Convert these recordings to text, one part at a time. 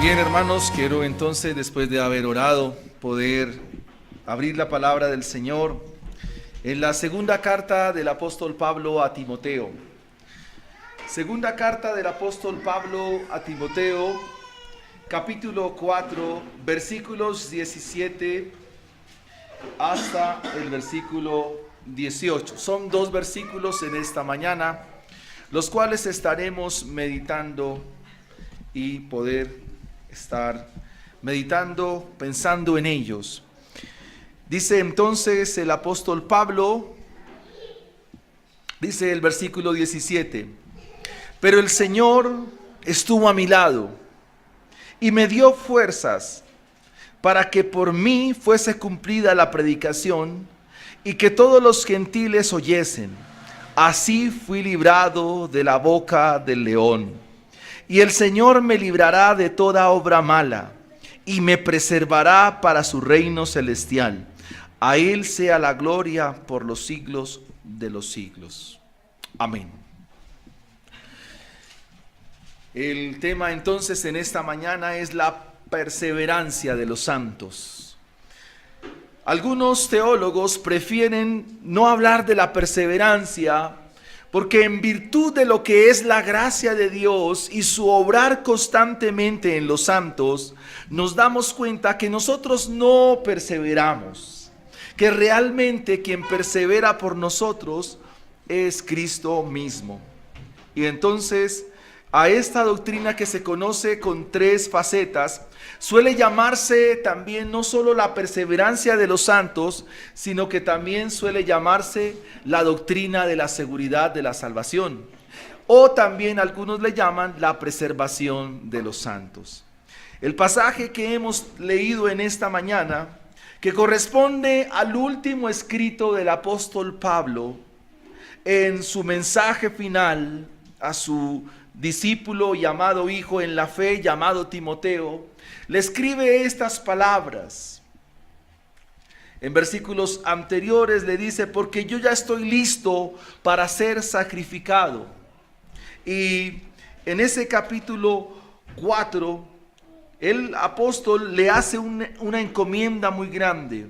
Bien, hermanos, quiero entonces, después de haber orado, poder abrir la palabra del Señor en la segunda carta del apóstol Pablo a Timoteo. Segunda carta del apóstol Pablo a Timoteo, capítulo 4, versículos 17 hasta el versículo 18. Son dos versículos en esta mañana, los cuales estaremos meditando y poder estar meditando, pensando en ellos. Dice entonces el apóstol Pablo, dice el versículo 17: pero el Señor estuvo a mi lado y me dio fuerzas para que por mí fuese cumplida la predicación y que todos los gentiles oyesen. Así fui librado de la boca del león. Y el Señor me librará de toda obra mala y me preservará para su reino celestial. A Él sea la gloria por los siglos de los siglos. Amén. El tema entonces en esta mañana es la perseverancia de los santos. Algunos teólogos prefieren no hablar de la perseverancia porque en virtud de lo que es la gracia de Dios y su obrar constantemente en los santos, nos damos cuenta que nosotros no perseveramos, que realmente quien persevera por nosotros es Cristo mismo. Y entonces a esta doctrina, que se conoce con tres facetas, suele llamarse también no solo la perseverancia de los santos, sino que también suele llamarse la doctrina de la seguridad de la salvación. O también algunos le llaman la preservación de los santos. El pasaje que hemos leído en esta mañana, que corresponde al último escrito del apóstol Pablo, en su mensaje final a su discípulo y amado hijo en la fe llamado Timoteo, le escribe estas palabras. En versículos anteriores le dice: porque yo ya estoy listo para ser sacrificado. Y en ese capítulo 4, el apóstol le hace una encomienda muy grande.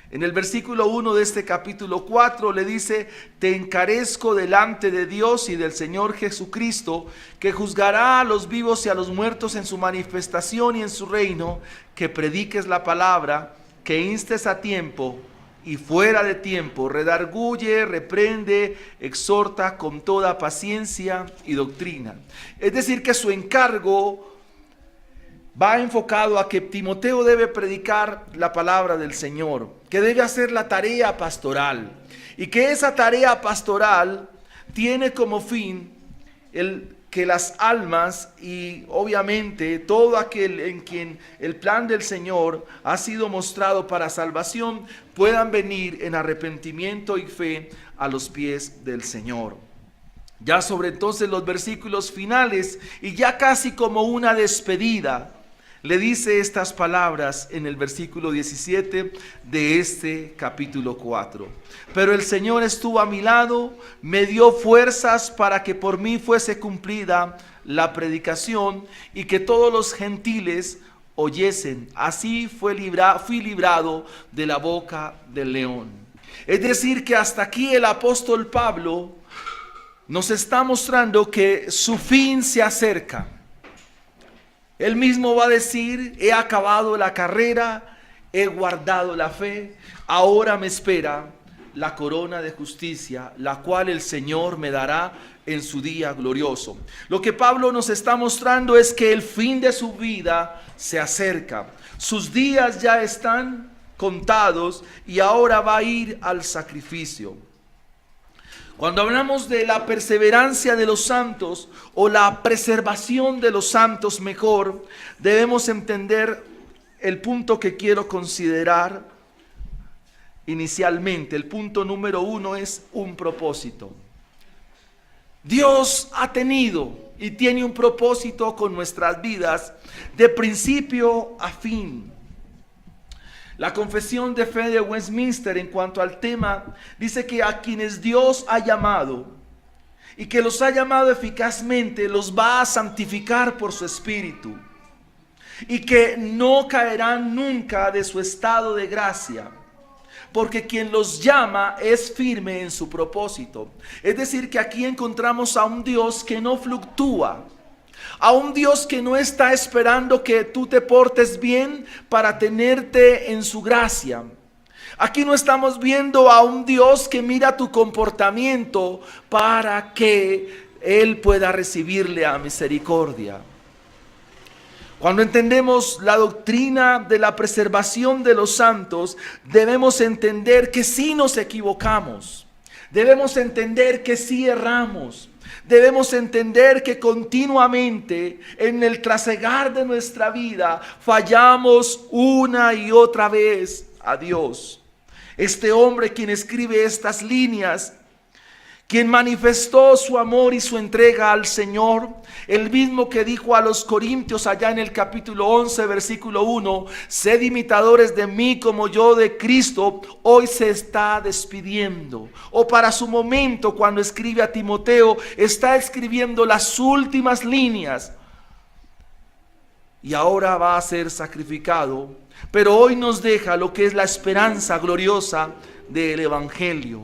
En el versículo 1 de este capítulo 4 le dice: te encarezco delante de Dios y del Señor Jesucristo, que juzgará a los vivos y a los muertos en su manifestación y en su reino, que prediques la palabra, que instes a tiempo y fuera de tiempo, redarguye, reprende, exhorta con toda paciencia y doctrina. Es decir, que su encargo va enfocado a que Timoteo debe predicar la palabra del Señor, que debe hacer la tarea pastoral, y que esa tarea pastoral tiene como fin que las almas, y obviamente todo aquel en quien el plan del Señor ha sido mostrado para salvación, puedan venir en arrepentimiento y fe a los pies del Señor. Ya sobre entonces los versículos finales, y ya casi como una despedida, le dice estas palabras en el versículo 17 de este capítulo 4. Pero el Señor estuvo a mi lado, me dio fuerzas para que por mí fuese cumplida la predicación y que todos los gentiles oyesen. Así fui librado de la boca del león. Es decir, que hasta aquí el apóstol Pablo nos está mostrando que su fin se acerca. Él mismo va a decir: he acabado la carrera, he guardado la fe, ahora me espera la corona de justicia, la cual el Señor me dará en su día glorioso. Lo que Pablo nos está mostrando es que el fin de su vida se acerca. Sus días ya están contados y ahora va a ir al sacrificio. Cuando hablamos de la perseverancia de los santos, o la preservación de los santos mejor, debemos entender el punto que quiero considerar inicialmente. El punto número 1 es un propósito. Dios ha tenido y tiene un propósito con nuestras vidas de principio a fin. La confesión de fe de Westminster en cuanto al tema dice que a quienes Dios ha llamado y que los ha llamado eficazmente, los va a santificar por su espíritu. y que no caerán nunca de su estado de gracia, porque quien los llama es firme en su propósito. Es decir, que aquí encontramos a un Dios que no fluctúa, a un Dios que no está esperando que tú te portes bien para tenerte en su gracia. Aquí no estamos viendo a un Dios que mira tu comportamiento para que Él pueda recibirle a misericordia. Cuando entendemos la doctrina de la preservación de los santos, debemos entender que sí nos equivocamos. Debemos entender que sí erramos. Debemos entender que continuamente en el trasegar de nuestra vida fallamos una y otra vez a Dios. Este hombre quien escribe estas líneas, quien manifestó su amor y su entrega al Señor, el mismo que dijo a los Corintios allá en el capítulo 11, versículo 1, sed imitadores de mí como yo de Cristo, hoy se está despidiendo. O para su momento, cuando escribe a Timoteo, está escribiendo las últimas líneas. Y ahora va a ser sacrificado, pero hoy nos deja lo que es la esperanza gloriosa del Evangelio.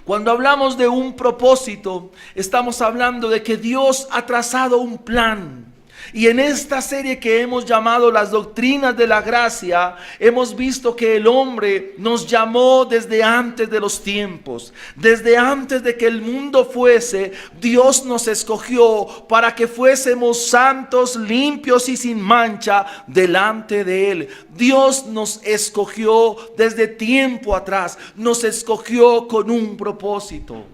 Cuando hablamos de un propósito, estamos hablando de que Dios ha trazado un plan. Y en esta serie que hemos llamado las doctrinas de la gracia, hemos visto que el hombre nos llamó desde antes de los tiempos. Desde antes de que el mundo fuese, Dios nos escogió para que fuésemos santos, limpios y sin mancha delante de Él. Dios nos escogió desde tiempo atrás, nos escogió con un propósito.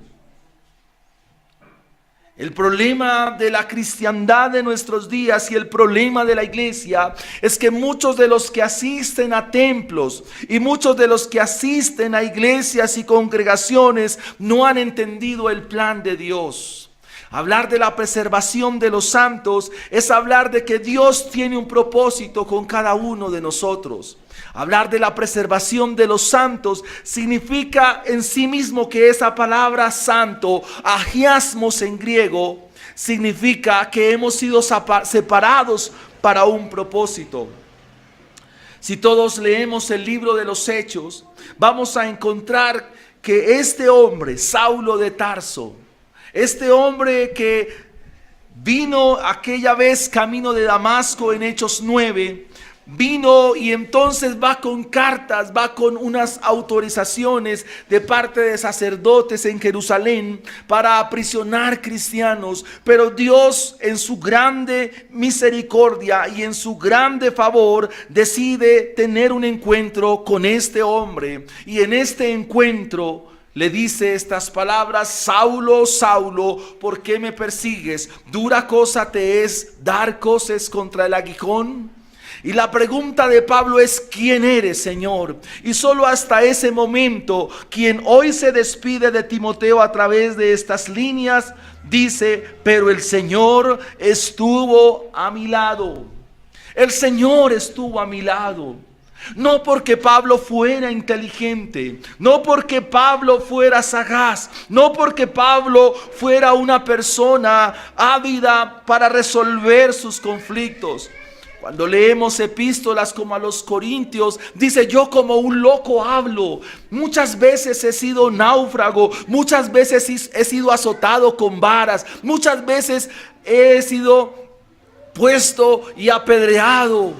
El problema de la cristiandad de nuestros días y el problema de la iglesia es que muchos de los que asisten a templos y muchos de los que asisten a iglesias y congregaciones no han entendido el plan de Dios. Hablar de la preservación de los santos es hablar de que Dios tiene un propósito con cada uno de nosotros. Hablar de la preservación de los santos significa en sí mismo que esa palabra santo, agiasmos en griego, significa que hemos sido separados para un propósito. Si todos leemos el libro de los Hechos, vamos a encontrar que este hombre, Saulo de Tarso, este hombre que vino aquella vez camino de Damasco en Hechos 9, vino y entonces va con cartas, va con unas autorizaciones de parte de sacerdotes en Jerusalén para aprisionar cristianos. Pero Dios en su grande misericordia y en su grande favor decide tener un encuentro con este hombre. Y en este encuentro le dice estas palabras: Saulo, Saulo, ¿por qué me persigues? ¿Dura cosa te es dar coces contra el aguijón? Y la pregunta de Pablo es: ¿quién eres, Señor? Y solo hasta ese momento, quien hoy se despide de Timoteo a través de estas líneas, dice: pero el Señor estuvo a mi lado. El Señor estuvo a mi lado. No porque Pablo fuera inteligente, no porque Pablo fuera sagaz, no porque Pablo fuera una persona ávida para resolver sus conflictos. Cuando leemos epístolas como a los Corintios, dice: yo como un loco hablo. Muchas veces he sido náufrago, muchas veces he sido azotado con varas, muchas veces he sido puesto y apedreado.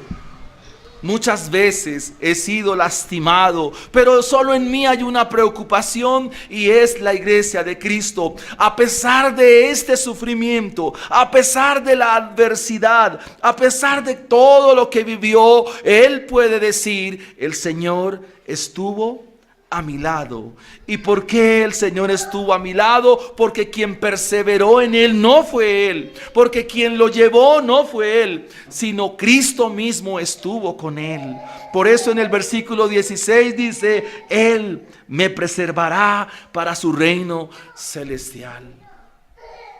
Muchas veces he sido lastimado, pero solo en mí hay una preocupación, y es la iglesia de Cristo. A pesar de este sufrimiento, a pesar de la adversidad, a pesar de todo lo que vivió, él puede decir: el Señor estuvo a mi lado. ¿Y por qué el Señor estuvo a mi lado? Porque quien perseveró en él no fue él, porque quien lo llevó no fue él, sino Cristo mismo estuvo con él. Por eso en el versículo 16 dice: él me preservará para su reino celestial.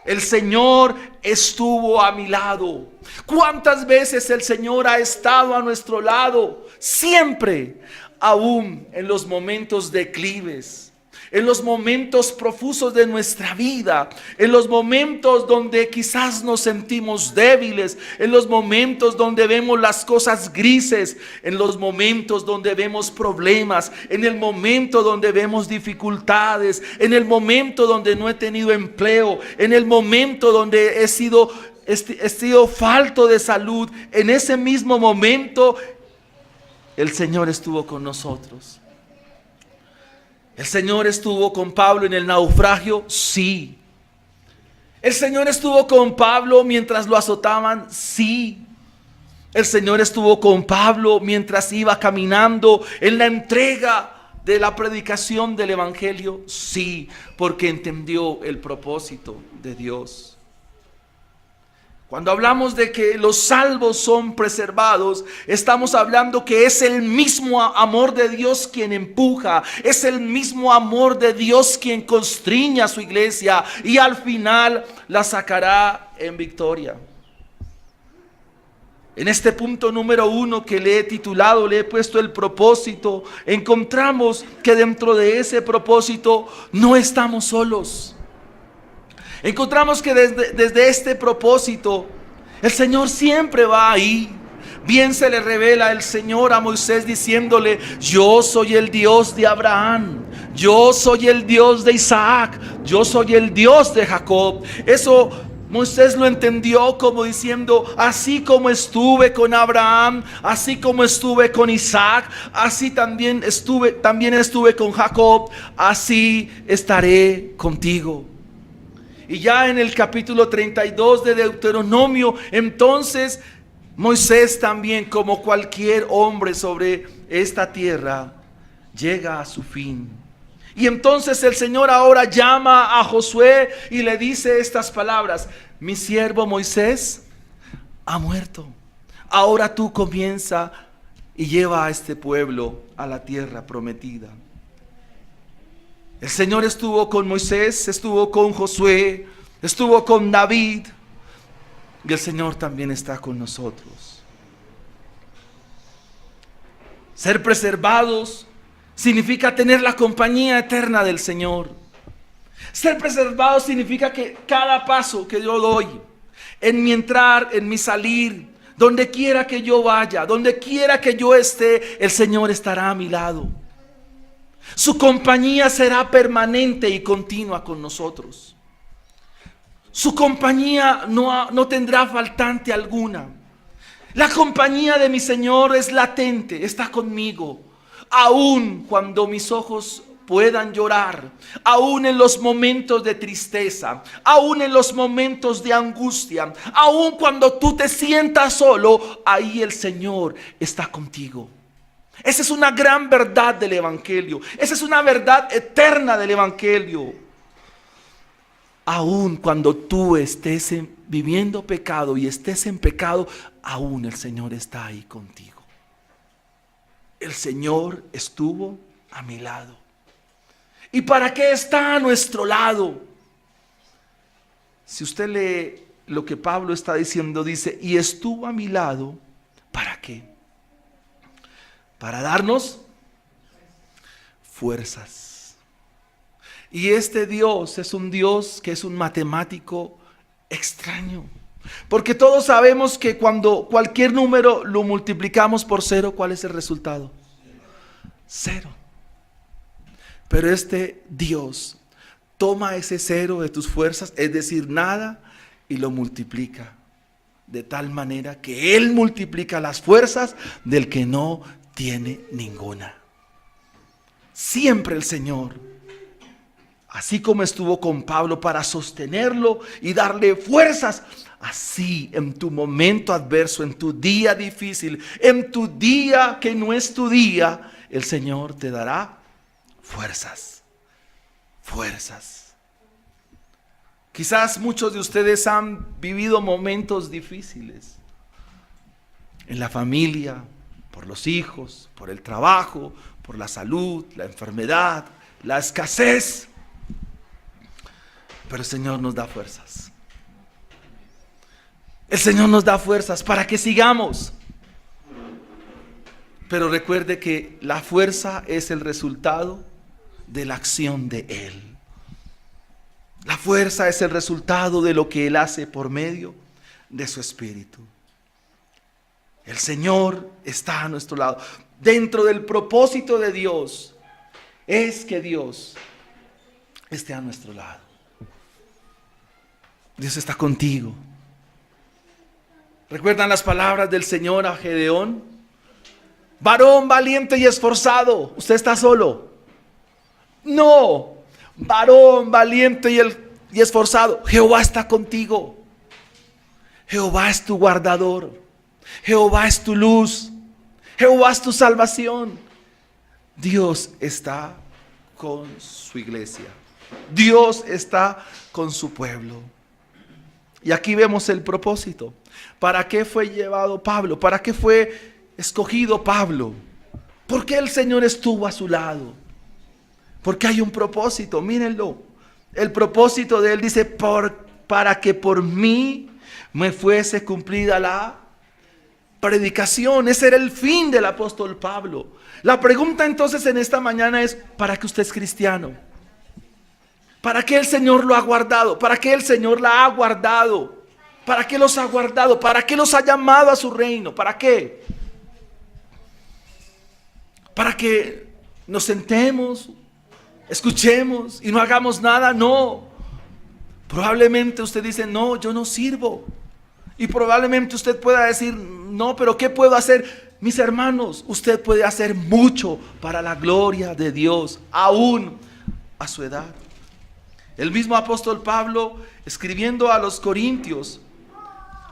El Señor estuvo a mi lado. ¿Cuántas veces el Señor ha estado a nuestro lado? Siempre. Aún en los momentos declives. en los momentos profusos de nuestra vida, en los momentos donde quizás nos sentimos débiles, en los momentos donde vemos las cosas grises, en los momentos donde vemos problemas, en el momento donde vemos dificultades, en el momento donde no he tenido empleo, en el momento donde he sido falto de salud. En ese mismo momento el Señor estuvo con nosotros. El Señor estuvo con Pablo en el naufragio, sí. El Señor estuvo con Pablo mientras lo azotaban, sí. El Señor estuvo con Pablo mientras iba caminando en la entrega de la predicación del Evangelio, sí, porque entendió el propósito de Dios. Cuando hablamos de que los salvos son preservados, estamos hablando que es el mismo amor de Dios quien empuja, es el mismo amor de Dios quien constriña a su iglesia y al final la sacará en victoria. En este punto número 1 que le he titulado, le he puesto el propósito, encontramos que dentro de ese propósito no estamos solos. Encontramos que desde este propósito el Señor siempre va ahí. Bien se le revela el Señor a Moisés diciéndole: yo soy el Dios de Abraham, yo soy el Dios de Isaac, yo soy el Dios de Jacob. Eso Moisés lo entendió como diciendo: así como estuve con Abraham, así como estuve con Isaac, así también estuve con Jacob, así estaré contigo. Y ya en el capítulo 32 de Deuteronomio, entonces Moisés también, como cualquier hombre sobre esta tierra, llega a su fin. Y entonces el Señor ahora llama a Josué y le dice estas palabras: mi siervo Moisés ha muerto. Ahora tú comienza y lleva a este pueblo a la tierra prometida. El Señor estuvo con Moisés, estuvo con Josué, estuvo con David, y el Señor también está con nosotros. Ser preservados significa tener la compañía eterna del Señor. Ser preservados significa que cada paso que yo doy, en mi entrar, en mi salir, donde quiera que yo vaya, donde quiera que yo esté, el Señor estará a mi lado. Su compañía será permanente y continua con nosotros. Su compañía no tendrá faltante alguna. La compañía de mi Señor es latente, está conmigo. Aun cuando mis ojos puedan llorar, aun en los momentos de tristeza, aun en los momentos de angustia, aun cuando tú te sientas solo, ahí el Señor está contigo. Esa es una gran verdad del Evangelio. Esa es una verdad eterna del Evangelio. Aun cuando tú estés viviendo pecado y estés en pecado, aún el Señor está ahí contigo. El Señor estuvo a mi lado. ¿Y para qué está a nuestro lado? Si usted lee lo que Pablo está diciendo, dice: y estuvo a mi lado, ¿para qué? Para darnos fuerzas. Y este Dios es un Dios que es un matemático extraño. Porque todos sabemos que cuando cualquier número lo multiplicamos por 0, ¿cuál es el resultado? 0. Pero este Dios toma ese 0 de tus fuerzas, es decir, nada, y lo multiplica. De tal manera que Él multiplica las fuerzas del que no tiene ninguna. Siempre el Señor, así como estuvo con Pablo para sostenerlo y darle fuerzas, así en tu momento adverso, en tu día difícil, en tu día que no es tu día, el Señor te dará fuerzas. Fuerzas. Quizás muchos de ustedes han vivido momentos difíciles en la familia, por los hijos, por el trabajo, por la salud, la enfermedad, la escasez. Pero el Señor nos da fuerzas. El Señor nos da fuerzas para que sigamos. Pero recuerde que la fuerza es el resultado de la acción de Él. La fuerza es el resultado de lo que Él hace por medio de su Espíritu. El Señor está a nuestro lado. Dentro del propósito de Dios es que Dios esté a nuestro lado. Dios está contigo. ¿Recuerdan las palabras del Señor a Gedeón? Varón valiente y esforzado. ¿Usted está solo? No. Varón valiente y esforzado. Jehová está contigo. Jehová es tu guardador. Jehová es tu luz. Jehová es tu salvación. Dios está con su iglesia. Dios está con su pueblo. Y aquí vemos el propósito. ¿Para qué fue llevado Pablo? ¿Para qué fue escogido Pablo? ¿Por qué el Señor estuvo a su lado? Porque hay un propósito, mírenlo. El propósito de él dice, para que por mí me fuese cumplida la predicación. Ese era el fin del apóstol Pablo. La pregunta entonces en esta mañana es, ¿para qué usted es cristiano? ¿Para qué el Señor lo ha guardado? ¿Para qué el Señor la ha guardado? ¿Para qué los ha guardado? ¿Para qué los ha llamado a su reino? ¿Para qué? ¿Para que nos sentemos, escuchemos y no hagamos nada? No. Probablemente usted dice, no, yo no sirvo. Y probablemente usted pueda decir, no, pero ¿qué puedo hacer? Mis hermanos, usted puede hacer mucho para la gloria de Dios, aún a su edad. El mismo apóstol Pablo, escribiendo a los Corintios,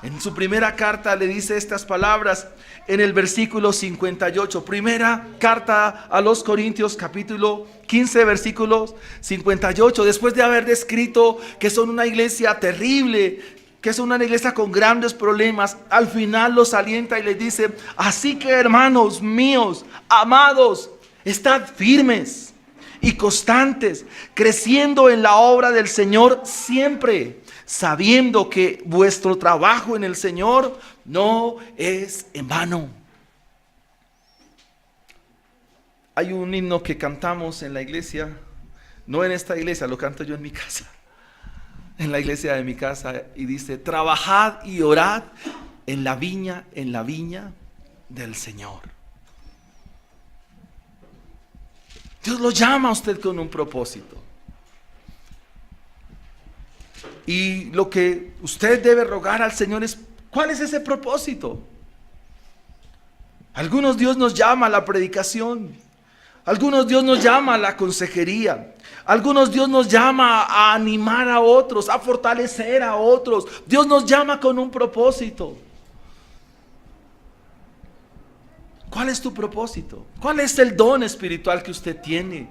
en su primera carta le dice estas palabras en el versículo 58. Primera carta a los Corintios, capítulo 15, versículos 58. Después de haber descrito que son una iglesia terrible, que son una iglesia con grandes problemas, al final los alienta y les dice, así que hermanos míos, amados, estad firmes y constantes, creciendo en la obra del Señor siempre, sabiendo que vuestro trabajo en el Señor no es en vano. Hay un himno que cantamos en la iglesia, no en esta iglesia, lo canto yo en mi casa, en la iglesia de mi casa, y dice, trabajad y orad en la viña del Señor. Dios lo llama a usted con un propósito. Y lo que usted debe rogar al Señor es, ¿cuál es ese propósito? Algunos Dios nos llama a la predicación. Algunos Dios nos llama a la consejería. Algunos Dios nos llama a animar a otros, a fortalecer a otros. Dios nos llama con un propósito. ¿Cuál es tu propósito? ¿Cuál es el don espiritual que usted tiene?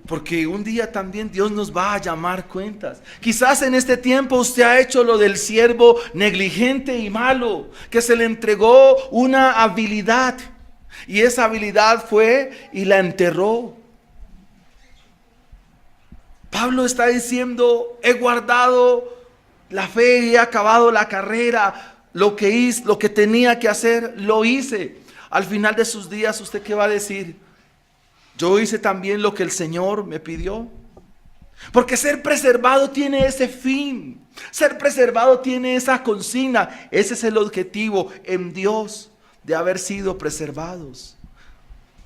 Porque un día también Dios nos va a llamar cuentas. Quizás en este tiempo usted ha hecho lo del siervo negligente y malo, que se le entregó una habilidad y esa habilidad fue y la enterró. Pablo está diciendo, he guardado la fe y he acabado la carrera. Lo que hice, lo que tenía que hacer, lo hice. Al final de sus días, ¿usted qué va a decir? Yo hice también lo que el Señor me pidió. Porque ser preservado tiene ese fin. Ser preservado tiene esa consigna. Ese es el objetivo en Dios de haber sido preservados.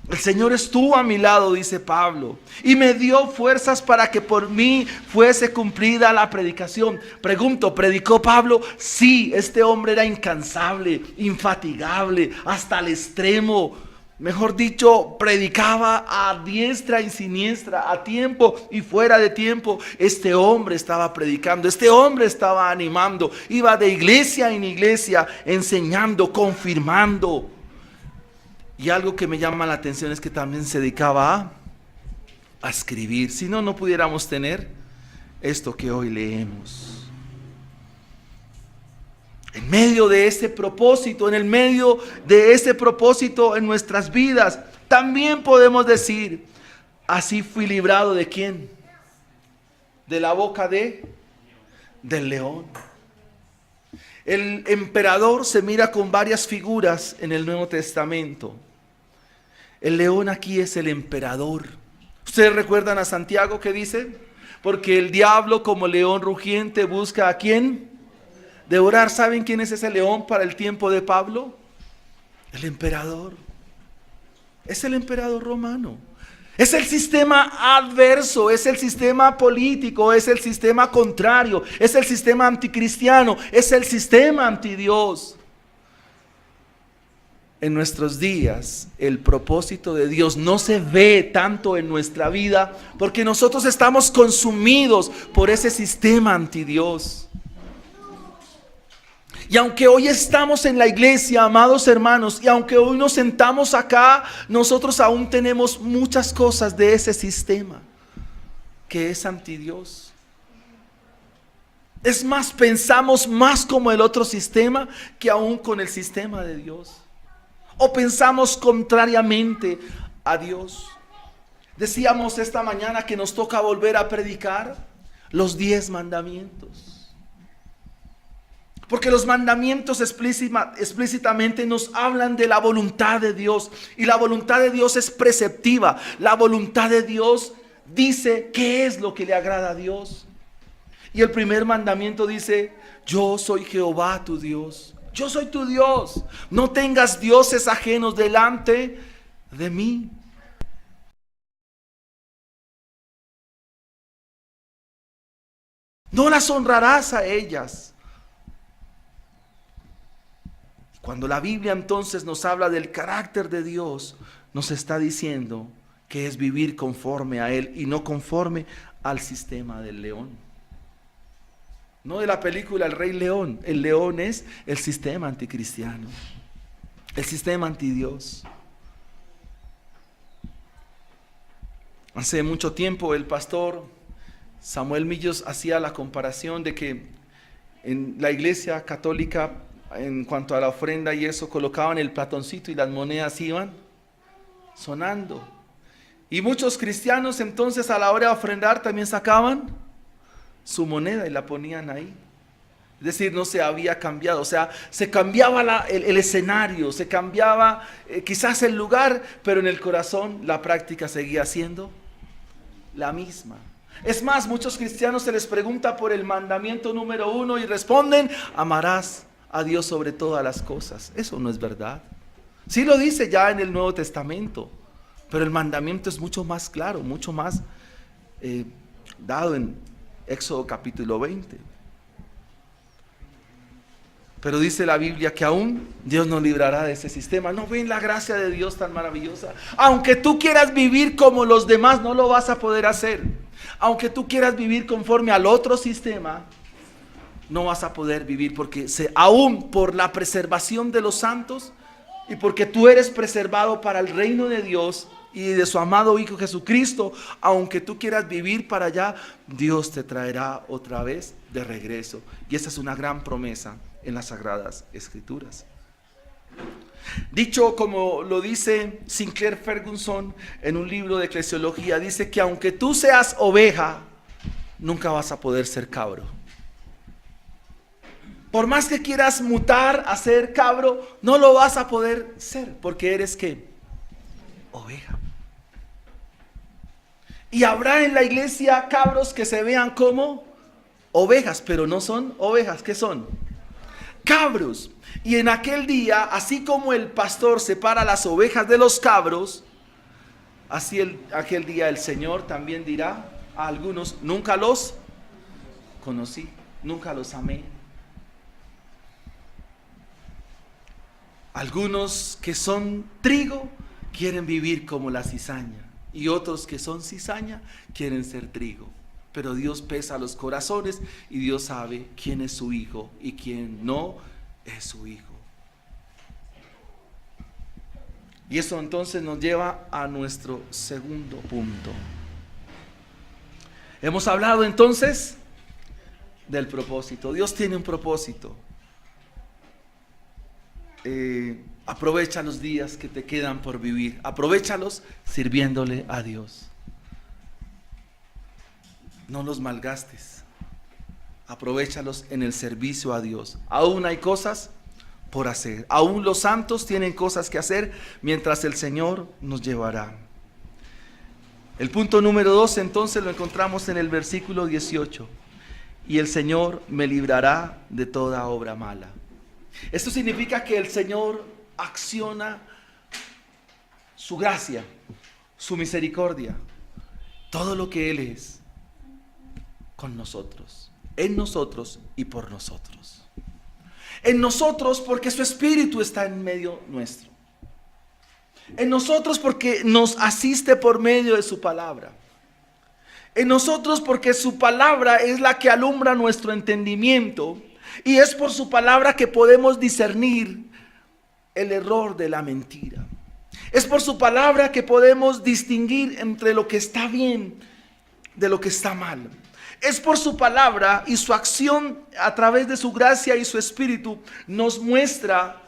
El Señor estuvo a mi lado, dice Pablo, y me dio fuerzas para que por mí fuese cumplida la predicación. Pregunto, ¿predicó Pablo? Sí, este hombre era incansable, infatigable, hasta el extremo. Mejor dicho, predicaba a diestra y siniestra, a tiempo y fuera de tiempo. Este hombre estaba predicando, este hombre estaba animando, iba de iglesia en iglesia, enseñando, confirmando. Y algo que me llama la atención es que también se dedicaba a escribir. Si no, no pudiéramos tener esto que hoy leemos. En medio de ese propósito, en el medio de ese propósito en nuestras vidas, también podemos decir, así fui librado ¿de quién? De la boca del león. El emperador se mira con varias figuras en el Nuevo Testamento. El león aquí es el emperador. ¿Ustedes recuerdan a Santiago que dice? Porque el diablo como león rugiente busca ¿a quién? Devorar. ¿Saben quién es ese león para el tiempo de Pablo? El emperador. Es el emperador romano. Es el sistema adverso, es el sistema político, es el sistema contrario, es el sistema anticristiano, es el sistema antidios. En nuestros días, el propósito de Dios no se ve tanto en nuestra vida porque nosotros estamos consumidos por ese sistema antidios. Y aunque hoy estamos en la iglesia, amados hermanos, y aunque hoy nos sentamos acá, nosotros aún tenemos muchas cosas de ese sistema que es antidios. Es más, pensamos más como el otro sistema que aún con el sistema de Dios. O pensamos contrariamente a Dios. Decíamos esta mañana que nos toca volver a predicar los 10 mandamientos. Porque los mandamientos explícitamente nos hablan de la voluntad de Dios. Y la voluntad de Dios es preceptiva. La voluntad de Dios dice qué es lo que le agrada a Dios. Y el primer mandamiento dice: yo soy Jehová tu Dios. Yo soy tu Dios. No tengas dioses ajenos delante de mí. No las honrarás a ellas. Cuando la Biblia entonces nos habla del carácter de Dios, nos está diciendo que es vivir conforme a Él y no conforme al sistema del león. No de la película El Rey León. El león es el sistema anticristiano, el sistema antidios. Hace mucho tiempo el pastor Samuel Millos hacía la comparación de que en la iglesia católica, en cuanto a la ofrenda y eso, colocaban el platoncito y las monedas iban sonando. Y muchos cristianos entonces a la hora de ofrendar también sacaban su moneda y la ponían ahí. Es decir, no se había cambiado, o sea, se cambiaba el escenario, se cambiaba quizás el lugar, pero en el corazón la práctica seguía siendo la misma. Es más, muchos cristianos se les pregunta por el mandamiento número 1 y responden: amarás a Dios sobre todas las cosas. Eso no es verdad. Sí lo dice ya en el Nuevo Testamento, pero el mandamiento es mucho más claro, mucho más dado en Éxodo capítulo 20. Pero dice la Biblia que aún Dios nos librará de ese sistema. ¿No ven la gracia de Dios tan maravillosa? Aunque tú quieras vivir como los demás, no lo vas a poder hacer. Aunque tú quieras vivir conforme al otro sistema, no vas a poder vivir, porque aún por la preservación de los santos y porque tú eres preservado para el reino de Dios y de su amado Hijo Jesucristo, aunque tú quieras vivir para allá, Dios te traerá otra vez de regreso. Y esa es una gran promesa en las Sagradas Escrituras. Dicho como lo dice Sinclair Ferguson en un libro de eclesiología, dice que aunque tú seas oveja, nunca vas a poder ser cabro. Por más que quieras mutar a ser cabro, no lo vas a poder ser, porque eres ¿qué? Oveja. Y habrá en la iglesia cabros que se vean como ovejas, pero no son ovejas. ¿Qué son? Cabros. Y en aquel día, así como el pastor separa las ovejas de los cabros, así aquel día el Señor también dirá a algunos: nunca los conocí, nunca los amé. Algunos que son trigo quieren vivir como la cizaña, y otros que son cizaña quieren ser trigo. Pero Dios pesa los corazones y Dios sabe quién es su hijo y quién no es su hijo. Y eso entonces nos lleva a nuestro segundo punto. Hemos hablado entonces del propósito. Dios tiene un propósito. Aprovecha los días que te quedan por vivir. Aprovéchalos sirviéndole a Dios. No los malgastes. Aprovéchalos en el servicio a Dios. Aún hay cosas por hacer. Aún los santos tienen cosas que hacer mientras el Señor nos llevará. El punto número 2 entonces lo encontramos en el versículo 18. Y el Señor me librará de toda obra mala. Esto significa que el Señor acciona su gracia, su misericordia, todo lo que Él es con nosotros, en nosotros y por nosotros. En nosotros porque su Espíritu está en medio nuestro. En nosotros porque nos asiste por medio de su palabra. En nosotros porque su palabra es la que alumbra nuestro entendimiento. Y es por su palabra que podemos discernir el error de la mentira. Es por su palabra que podemos distinguir entre lo que está bien de lo que está mal. Es por su palabra y su acción a través de su gracia y su espíritu nos muestra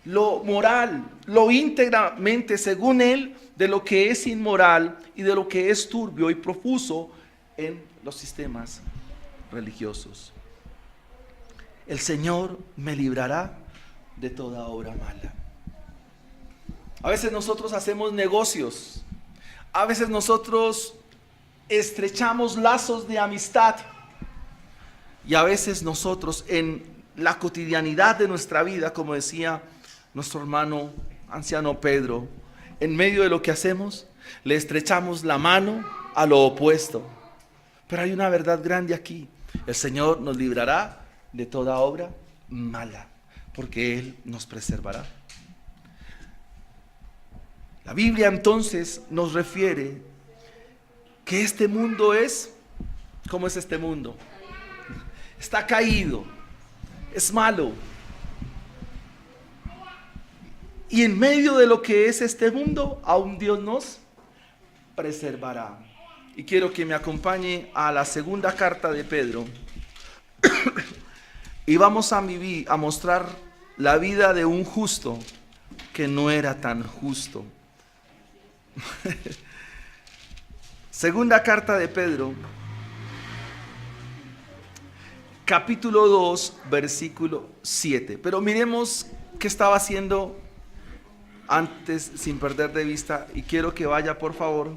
lo moral, lo íntegramente según Él, de lo que es inmoral y de lo que es turbio y profuso en los sistemas religiosos. El Señor me librará de toda obra mala. A veces nosotros hacemos negocios, a veces nosotros estrechamos lazos de amistad y a veces nosotros en la cotidianidad de nuestra vida, como decía nuestro hermano anciano Pedro, en medio de lo que hacemos, le estrechamos la mano a lo opuesto. Pero hay una verdad grande aquí: el Señor nos librará de toda obra mala, porque Él nos preservará. La Biblia entonces nos refiere que este mundo es, ¿cómo es este mundo? Está caído, es malo. Y en medio de lo que es este mundo, aún Dios nos preservará. Y quiero que me acompañe a la segunda carta de Pedro. Y vamos a mostrar la vida de un justo que no era tan justo. Segunda carta de Pedro, capítulo 2, versículo 7. Pero miremos qué estaba haciendo antes, sin perder de vista, y quiero que vaya por favor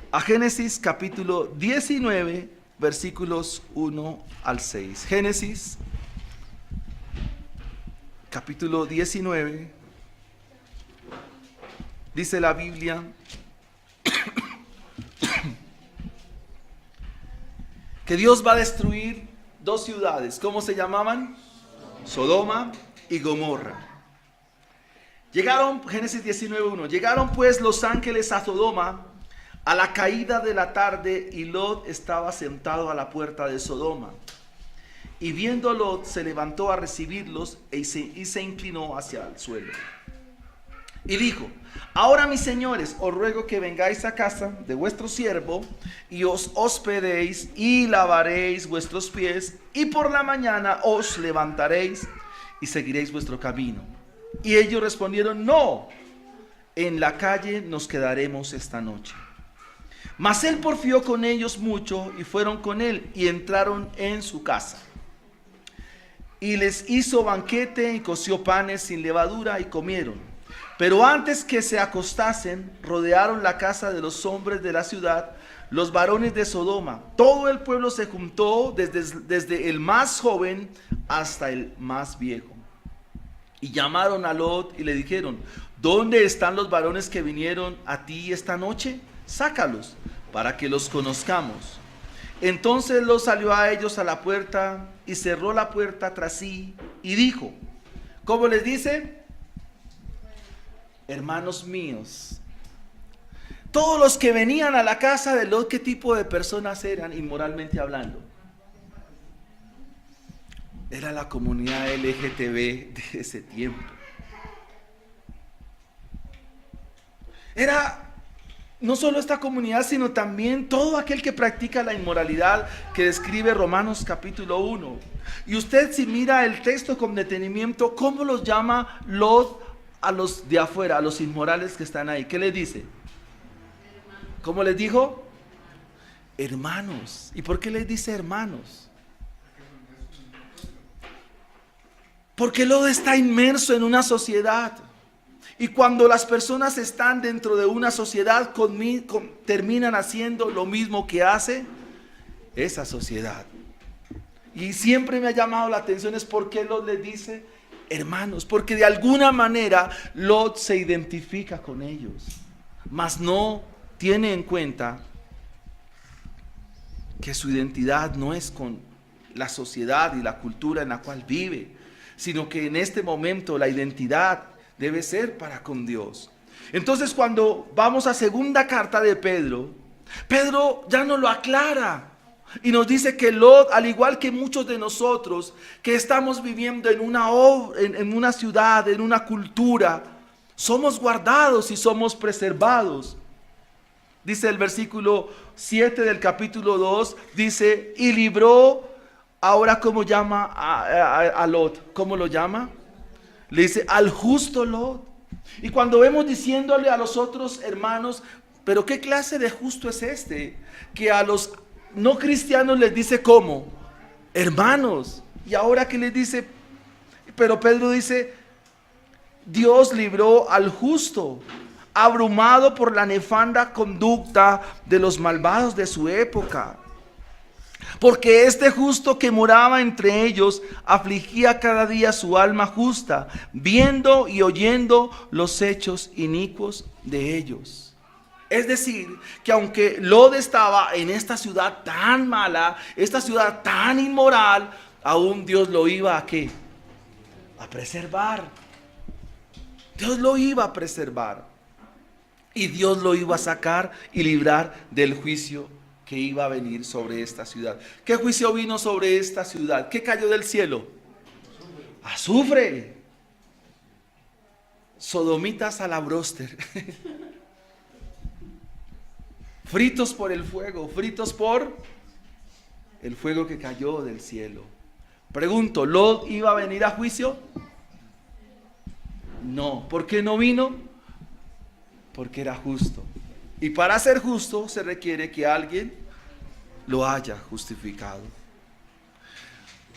a Génesis capítulo 19, versículos 1 al 6. Génesis capítulo 19, dice la Biblia que Dios va a destruir dos ciudades. ¿Cómo se llamaban? Sodoma y Gomorra. Llegaron, Génesis 19:1, llegaron pues los ángeles a Sodoma a la caída de la tarde, y Lot estaba sentado a la puerta de Sodoma. Y viendo Lot, se levantó a recibirlos y se inclinó hacia el suelo. Y dijo: ahora, mis señores, os ruego que vengáis a casa de vuestro siervo y os hospedéis y lavaréis vuestros pies, y por la mañana os levantaréis y seguiréis vuestro camino. Y ellos respondieron: no, en la calle nos quedaremos esta noche. Mas él porfió con ellos mucho, y fueron con él y entraron en su casa. Y les hizo banquete y coció panes sin levadura y comieron. Pero antes que se acostasen, rodearon la casa de los hombres de la ciudad, los varones de Sodoma. Todo el pueblo se juntó, desde el más joven hasta el más viejo. Y llamaron a Lot y le dijeron: ¿dónde están los varones que vinieron a ti esta noche? Sácalos, para que los conozcamos. Entonces Lot salió a ellos a la puerta y cerró la puerta tras sí y dijo, ¿cómo les dice? Hermanos míos, todos los que venían a la casa de Lot, ¿qué tipo de personas eran inmoralmente hablando? Era la comunidad LGTB de ese tiempo. Era no solo esta comunidad, sino también todo aquel que practica la inmoralidad que describe Romanos capítulo 1. Y usted, si mira el texto con detenimiento, ¿cómo los llama Lot a los de afuera, a los inmorales que están ahí? ¿Qué les dice? ¿Cómo les dijo? Hermanos. ¿Y por qué les dice hermanos? Porque Lot está inmerso en una sociedad. Y cuando las personas están dentro de una sociedad, terminan haciendo lo mismo que hace esa sociedad. Y siempre me ha llamado la atención es por qué Lot les dice hermanos, porque de alguna manera Lot se identifica con ellos, mas no tiene en cuenta que su identidad no es con la sociedad y la cultura en la cual vive, sino que en este momento la identidad debe ser para con Dios. Entonces cuando vamos a segunda carta de Pedro, Pedro ya nos lo aclara y nos dice que Lot, al igual que muchos de nosotros que estamos viviendo en una ciudad, en una cultura, somos guardados y somos preservados. Dice el versículo 7 del capítulo 2, dice, y libró, ahora ¿cómo llama a Lot? ¿Cómo lo llama? Le dice, al justo Lot. Y cuando vemos diciéndole a los otros hermanos, pero ¿qué clase de justo es este? Que a los no cristianos les dice ¿cómo? Hermanos. Y ahora que les dice, pero Pedro dice, Dios libró al justo, abrumado por la nefanda conducta de los malvados de su época. Porque este justo que moraba entre ellos afligía cada día su alma justa, viendo y oyendo los hechos inicuos de ellos. Es decir, que aunque Lot estaba en esta ciudad tan mala, esta ciudad tan inmoral, aún Dios lo iba a ¿qué? A preservar. Dios lo iba a preservar. Y Dios lo iba a sacar y librar del juicio que iba a venir sobre esta ciudad. ¿Qué juicio vino sobre esta ciudad? ¿Qué cayó del cielo? Azufre. Sodomitas a la bróster. Fritos por el fuego, fritos por el fuego que cayó del cielo. Pregunto, ¿Lot iba a venir a juicio? No. ¿Por qué no vino? Porque era justo. Y para ser justo se requiere que alguien lo haya justificado.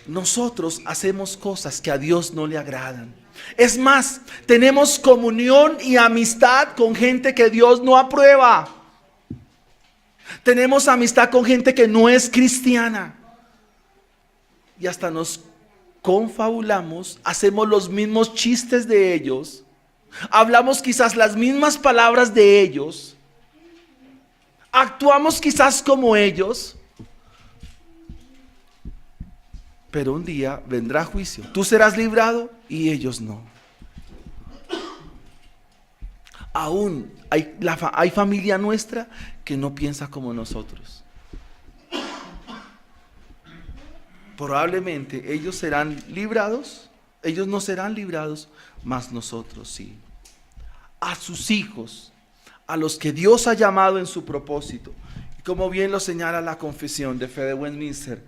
Nosotros hacemos cosas que a Dios no le agradan. Es más, tenemos comunión y amistad con gente que Dios no aprueba. Tenemos amistad con gente que no es cristiana. Y hasta nos confabulamos, hacemos los mismos chistes de ellos, hablamos quizás las mismas palabras de ellos, actuamos quizás como ellos, pero un día vendrá juicio. Tú serás librado y ellos no. Aún hay familia nuestra que no piensa como nosotros. Probablemente ellos serán librados, ellos no serán librados, mas nosotros sí. A sus hijos, a los que Dios ha llamado en su propósito, y como bien lo señala la confesión de fe de Westminster,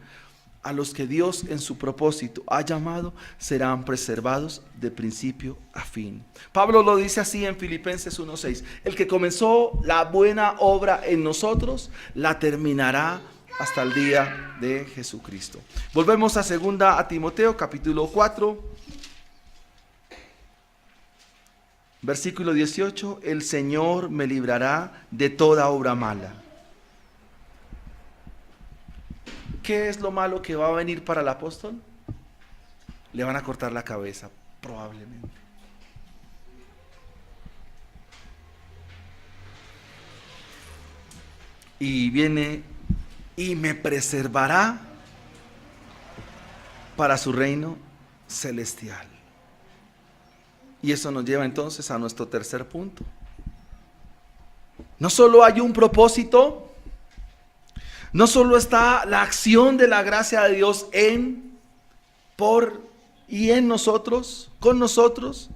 a los que Dios en su propósito ha llamado serán preservados de principio a fin. Pablo lo dice así en Filipenses 1:6, el que comenzó la buena obra en nosotros la terminará hasta el día de Jesucristo. Volvemos a 2 a Timoteo capítulo 4, versículo 18, el Señor me librará de toda obra mala. ¿Qué es lo malo que va a venir para el apóstol? Le van a cortar la cabeza, probablemente. Y viene y me preservará para su reino celestial. Y eso nos lleva entonces a nuestro tercer punto. No solo hay un propósito, no solo está la acción de la gracia de Dios en, por y en nosotros, con nosotros,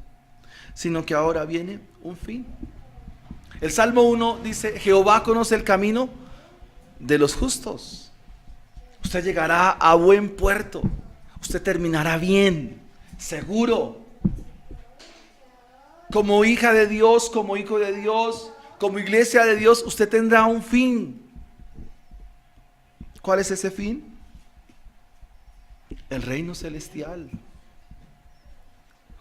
sino que ahora viene un fin. El Salmo 1 dice, Jehová conoce el camino de los justos. Usted llegará a buen puerto, usted terminará bien, seguro. Como hija de Dios, como hijo de Dios, como iglesia de Dios, usted tendrá un fin. ¿Cuál es ese fin? El reino celestial.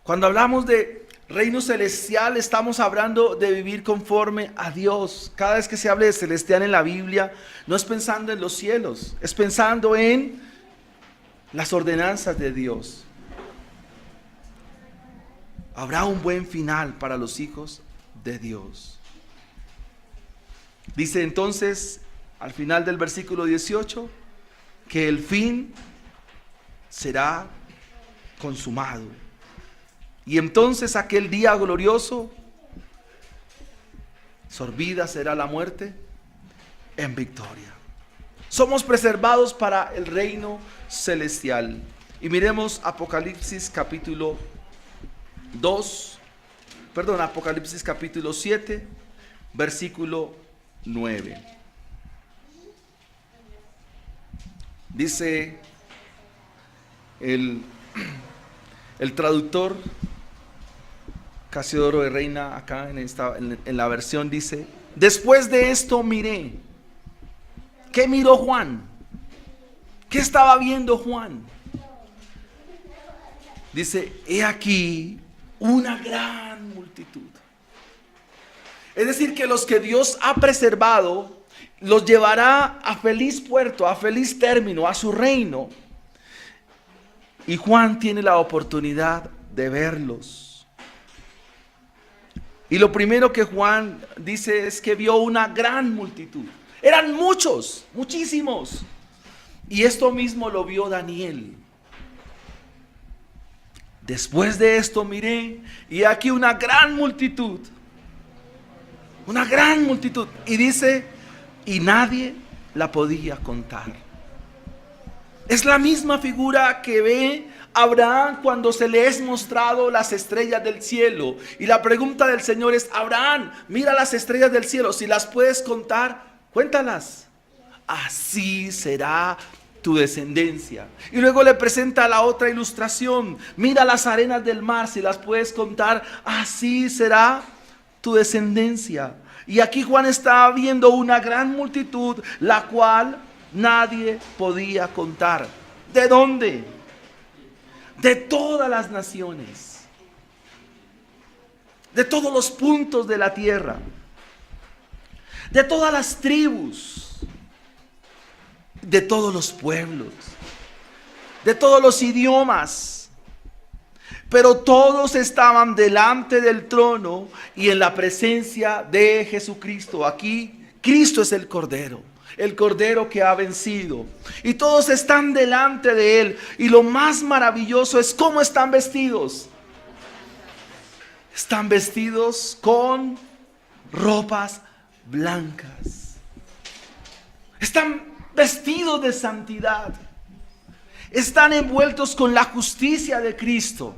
Cuando hablamos de reino celestial, estamos hablando de vivir conforme a Dios. Cada vez que se hable de celestial en la Biblia, no es pensando en los cielos, es pensando en las ordenanzas de Dios. Habrá un buen final para los hijos de Dios. Dice entonces, al final del versículo 18, que el fin será consumado. Y entonces aquel día glorioso, sorbida será la muerte en victoria. Somos preservados para el reino celestial. Y miremos Apocalipsis capítulo 7, versículo 9. Dice el traductor Casiodoro de Reina, acá en la versión dice: después de esto miré. ¿Qué miró Juan? ¿Qué estaba viendo Juan? Dice: he aquí una gran multitud. Es decir, que los que Dios ha preservado los llevará a feliz puerto, a feliz término, a su reino. Y Juan tiene la oportunidad de verlos. Y lo primero que Juan dice es que vio una gran multitud. Eran muchos, muchísimos. Y esto mismo lo vio Daniel. Después de esto miré, y aquí una gran multitud. Una gran multitud. Y dice, y nadie la podía contar. Es la misma figura que ve Abraham cuando se le es mostrado las estrellas del cielo. Y la pregunta del Señor es: Abraham, mira las estrellas del cielo, si las puedes contar, cuéntalas. Así será tu descendencia. Y luego le presenta la otra ilustración: mira las arenas del mar, si las puedes contar, así será tu descendencia. Y aquí Juan está viendo una gran multitud, la cual nadie podía contar. ¿De dónde? De todas las naciones, de todos los puntos de la tierra, de todas las tribus, de todos los pueblos, de todos los idiomas. Pero todos estaban delante del trono y en la presencia de Jesucristo. Aquí Cristo es el Cordero que ha vencido. Y todos están delante de Él. Y lo más maravilloso es cómo están vestidos. Están vestidos con ropas blancas. Están vestidos de santidad. Están envueltos con la justicia de Cristo.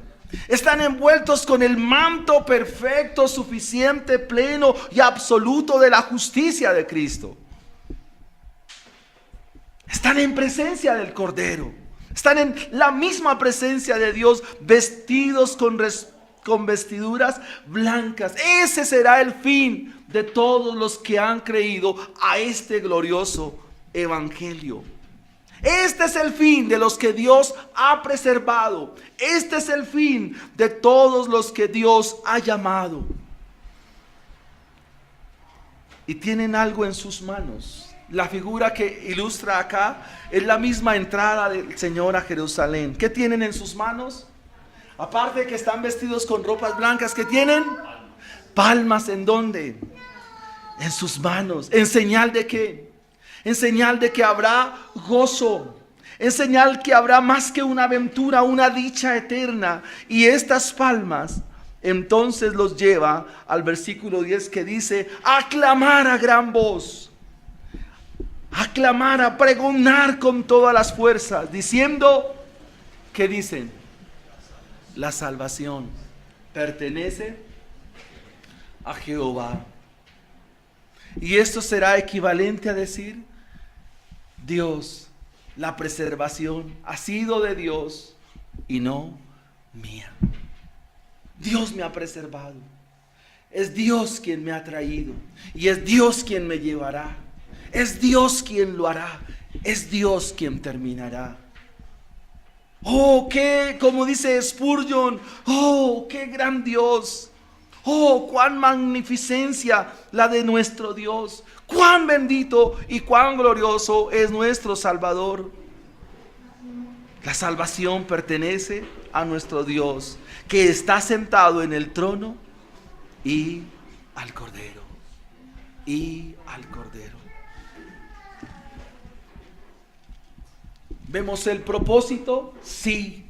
Están envueltos con el manto perfecto, suficiente, pleno y absoluto de la justicia de Cristo. Están en presencia del Cordero. Están en la misma presencia de Dios, vestidos con vestiduras blancas. Ese será el fin de todos los que han creído a este glorioso evangelio. Este es el fin de los que Dios ha preservado. Este es el fin de todos los que Dios ha llamado. Y tienen algo en sus manos. La figura que ilustra acá es la misma entrada del Señor a Jerusalén. ¿Qué tienen en sus manos? Aparte de que están vestidos con ropas blancas, ¿qué tienen? Palmas. ¿En dónde? En sus manos. ¿En señal de qué? En señal de que habrá gozo, en señal que habrá más que una aventura, una dicha eterna. Y estas palmas entonces los lleva al versículo 10 que dice: a clamar a gran voz, a clamar, a pregonar con todas las fuerzas, diciendo, ¿qué dicen? La salvación pertenece a Jehová. Y esto será equivalente a decir: Dios, la preservación ha sido de Dios y no mía. Dios me ha preservado. Es Dios quien me ha traído. Y es Dios quien me llevará. Es Dios quien lo hará. Es Dios quien terminará. Oh, qué, como dice Spurgeon, oh, qué gran Dios. Oh, cuán magnificencia la de nuestro Dios. Cuán bendito y cuán glorioso es nuestro Salvador. La salvación pertenece a nuestro Dios, que está sentado en el trono y al Cordero. Y al Cordero. ¿Vemos el propósito? Sí.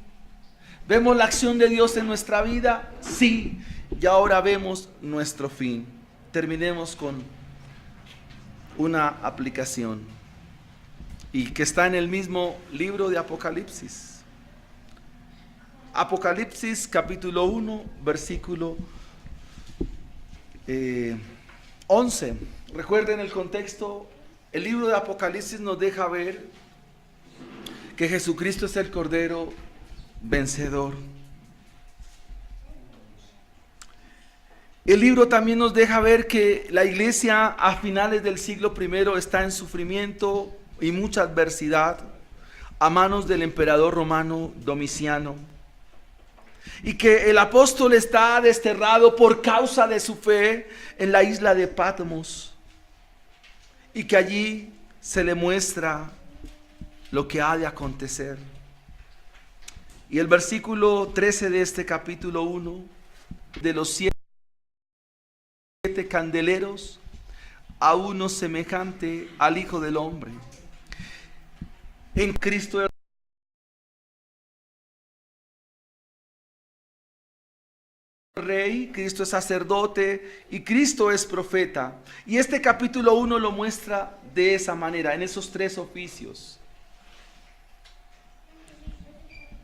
¿Vemos la acción de Dios en nuestra vida? Sí. Y ahora vemos nuestro fin. Terminemos con una aplicación. Y que está en el mismo libro de Apocalipsis. Apocalipsis capítulo 1, versículo 11. Recuerden el contexto. El libro de Apocalipsis nos deja ver que Jesucristo es el Cordero vencedor. El libro también nos deja ver que la iglesia a finales del siglo I está en sufrimiento y mucha adversidad a manos del emperador romano Domiciano, y que el apóstol está desterrado por causa de su fe en la isla de Patmos, y que allí se le muestra lo que ha de acontecer. Y el versículo 13 de este capítulo 1, de los 7 candeleros, a uno semejante al Hijo del Hombre. En Cristo es Rey, Cristo es sacerdote y Cristo es profeta. Y este capítulo 1 lo muestra de esa manera, en esos tres oficios.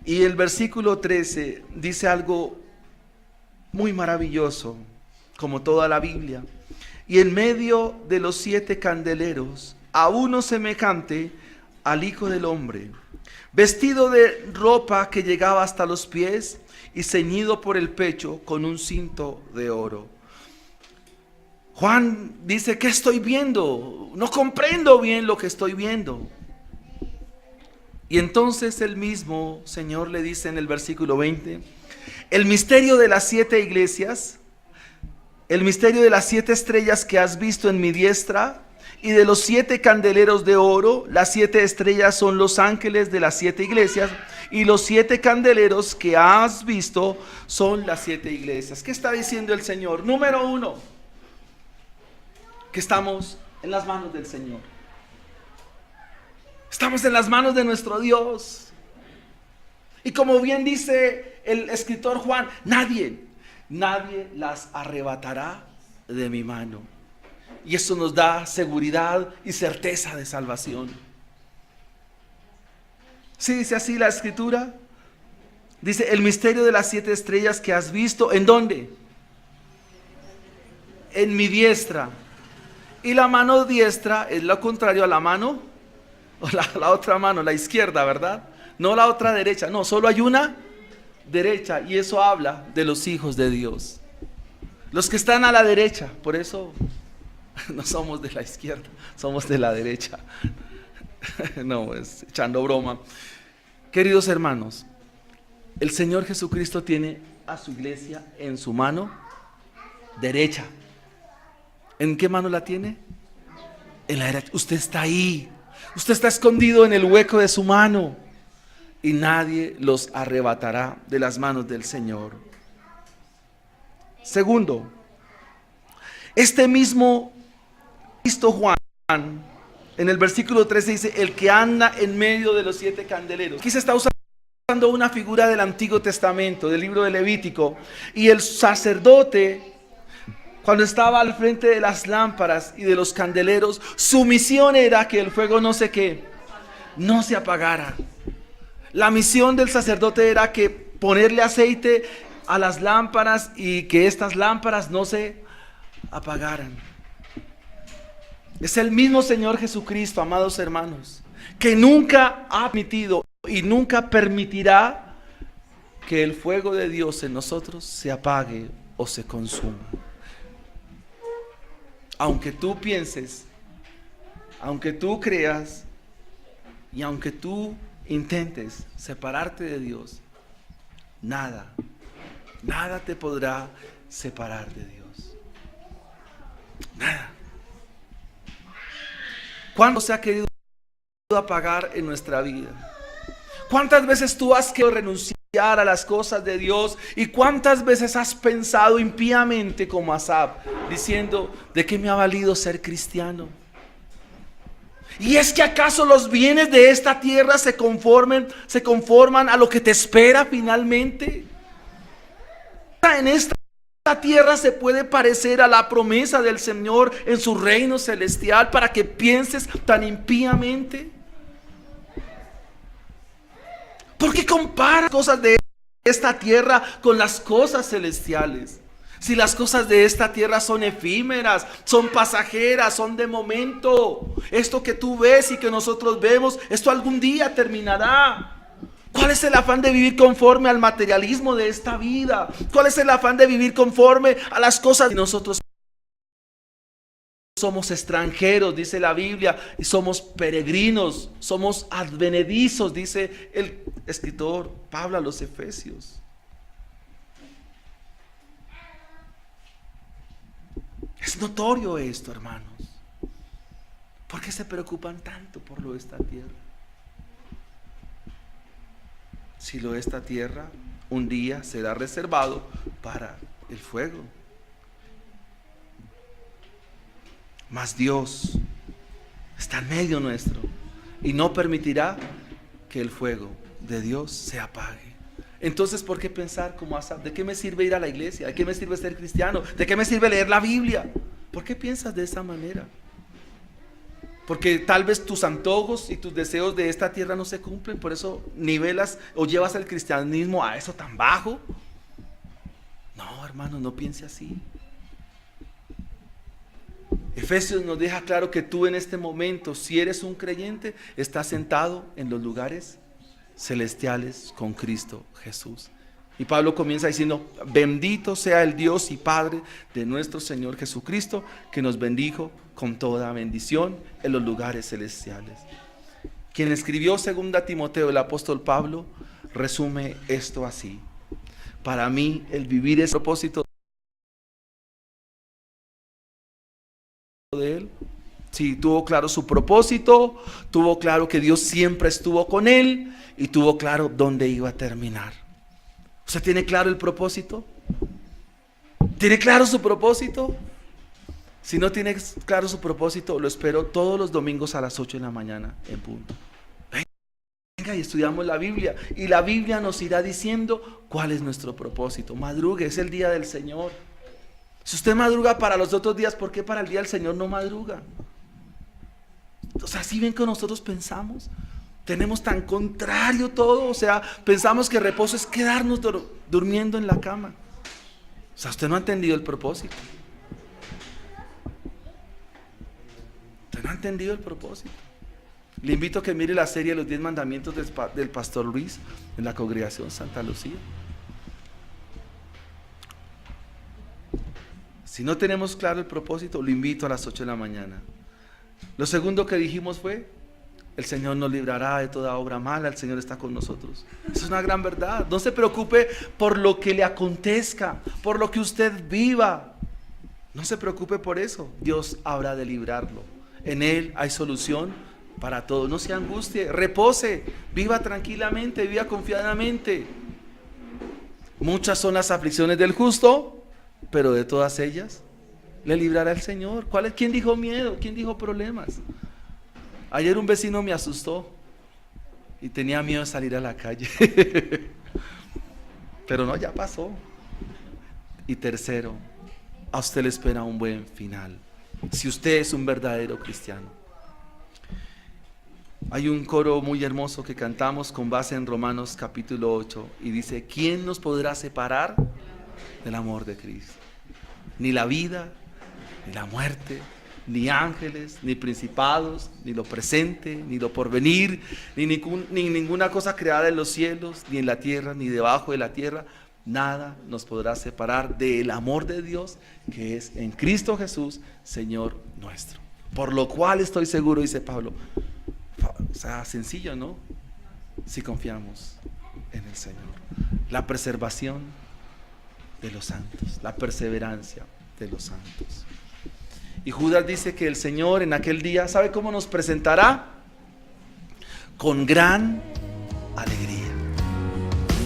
Y el versículo 13 dice algo muy maravilloso, como toda la Biblia. Y en medio de los 7 candeleros, a uno semejante al Hijo del Hombre, vestido de ropa que llegaba hasta los pies y ceñido por el pecho con un cinto de oro. Juan dice: ¿qué estoy viendo? No comprendo bien lo que estoy viendo. Y entonces el mismo Señor le dice en el versículo 20: el misterio de las 7 iglesias, el misterio de las 7 estrellas que has visto en mi diestra, y de los 7 candeleros de oro. Las 7 estrellas son los ángeles de las 7 iglesias, y los 7 candeleros que has visto son las 7 iglesias. ¿Qué está diciendo el Señor? Número 1, que estamos en las manos del Señor. Estamos en las manos de nuestro Dios. Y como bien dice el escritor Juan, nadie las arrebatará de mi mano. Y eso nos da seguridad y certeza de salvación. ¿Sí dice así la escritura? Dice: el misterio de las 7 estrellas que has visto, ¿en dónde? En mi diestra. Y la mano diestra es lo contrario a la mano, o la otra mano, la izquierda, ¿verdad? No la otra derecha, no, solo hay una derecha, y eso habla de los hijos de Dios. Los que están a la derecha, por eso no somos de la izquierda, somos de la derecha. No, es echando broma. Queridos hermanos, el Señor Jesucristo tiene a su iglesia en su mano derecha. ¿En qué mano la tiene? En la derecha. Usted está ahí. Usted está escondido en el hueco de su mano. Y nadie los arrebatará de las manos del Señor. Segundo, este mismo Cristo Juan, en el versículo 13 dice: el que anda en medio de los 7 candeleros. Aquí se está usando una figura del Antiguo Testamento, del libro de Levítico. Y el sacerdote, cuando estaba al frente de las lámparas y de los candeleros, su misión era que el fuego no se apagara. La misión del sacerdote era que ponerle aceite a las lámparas y que estas lámparas no se apagaran. Es el mismo Señor Jesucristo, amados hermanos, que nunca ha permitido y nunca permitirá que el fuego de Dios en nosotros se apague o se consuma. Aunque tú pienses, aunque tú creas y aunque tú intentes separarte de Dios, nada te podrá separar de Dios. Nada. ¿Cuánto se ha querido apagar en nuestra vida? ¿Cuántas veces tú has querido renunciar a las cosas de Dios? ¿Y cuántas veces has pensado impíamente como Asaf, diciendo, ¿de qué me ha valido ser cristiano? ¿Y es que acaso los bienes de esta tierra se conforman a lo que te espera finalmente? En esta tierra se puede parecer a la promesa del Señor en su reino celestial para que pienses tan impíamente. ¿Por qué comparas cosas de esta tierra con las cosas celestiales? Si las cosas de esta tierra son efímeras, son pasajeras, son de momento. Esto que tú ves y que nosotros vemos, esto algún día terminará. ¿Cuál es el afán de vivir conforme al materialismo de esta vida? ¿Cuál es el afán de vivir conforme a las cosas que nosotros somos extranjeros, dice la Biblia, y somos peregrinos, somos advenedizos, dice el escritor Pablo a los Efesios? Es notorio esto, hermanos. ¿Por qué se preocupan tanto por lo de esta tierra? Si lo de esta tierra un día será reservado para el fuego. Mas Dios está en medio nuestro y no permitirá que el fuego de Dios se apague. Entonces, ¿por qué pensar como Asaf? ¿De qué me sirve ir a la iglesia? ¿De qué me sirve ser cristiano? ¿De qué me sirve leer la Biblia? ¿Por qué piensas de esa manera? Porque tal vez tus antojos y tus deseos de esta tierra no se cumplen, por eso nivelas o llevas el cristianismo a eso tan bajo. No, hermano, no piense así. Efesios nos deja claro que tú en este momento, si eres un creyente, estás sentado en los lugares celestiales con Cristo Jesús. Y Pablo comienza diciendo, bendito sea el Dios y Padre de nuestro Señor Jesucristo, que nos bendijo con toda bendición en los lugares celestiales. Quien escribió 2 Timoteo, el apóstol Pablo, resume esto así: para mí el vivir es propósito de él. Sí, tuvo claro su propósito, tuvo claro que Dios siempre estuvo con él y tuvo claro dónde iba a terminar. ¿Usted tiene claro el propósito? ¿Tiene claro su propósito? Si no tiene claro su propósito, lo espero todos los domingos a las 8 de la mañana en punto. Venga y estudiamos la Biblia y la Biblia nos irá diciendo cuál es nuestro propósito. Madrugue, es el día del Señor. Si usted madruga para los otros días, ¿por qué para el día del Señor no madruga? O sea, ¿sí ven que nosotros pensamos? Tenemos tan contrario todo, o sea, pensamos que reposo es quedarnos durmiendo en la cama. O sea, usted no ha entendido el propósito. Usted no ha entendido el propósito. Le invito a que mire la serie Los 10 Mandamientos del Pastor Luis en la Congregación Santa Lucía. Si no tenemos claro el propósito, lo invito a las 8 de la mañana. Lo segundo que dijimos fue, el Señor nos librará de toda obra mala, el Señor está con nosotros. Eso es una gran verdad. No se preocupe por lo que le acontezca, por lo que usted viva. No se preocupe por eso. Dios habrá de librarlo. En Él hay solución para todo. No se angustie, repose, viva tranquilamente, viva confiadamente. Muchas son las aflicciones del justo, pero de todas ellas le librará el Señor. ¿Quién dijo miedo? ¿Quién dijo problemas? Ayer un vecino me asustó y tenía miedo de salir a la calle. Pero no, ya pasó. Y tercero, a usted le espera un buen final, si usted es un verdadero cristiano. Hay un coro muy hermoso que cantamos con base en Romanos capítulo 8 y dice, ¿quién nos podrá separar del amor de Cristo? Ni la vida, ni la muerte, ni ángeles, ni principados, ni lo presente, ni lo porvenir, ni ninguna cosa creada en los cielos, ni en la tierra, ni debajo de la tierra. Nada nos podrá separar del amor de Dios que es en Cristo Jesús, Señor nuestro. Por lo cual estoy seguro, dice Pablo. O sea, sencillo, ¿no? si confiamos en el Señor. La preservación de los santos, la perseverancia de los santos. Y Judas dice que el Señor en aquel día, ¿sabe cómo nos presentará? Con gran alegría.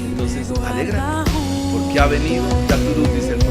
Entonces, alégrate, porque ha venido, ya tú dice el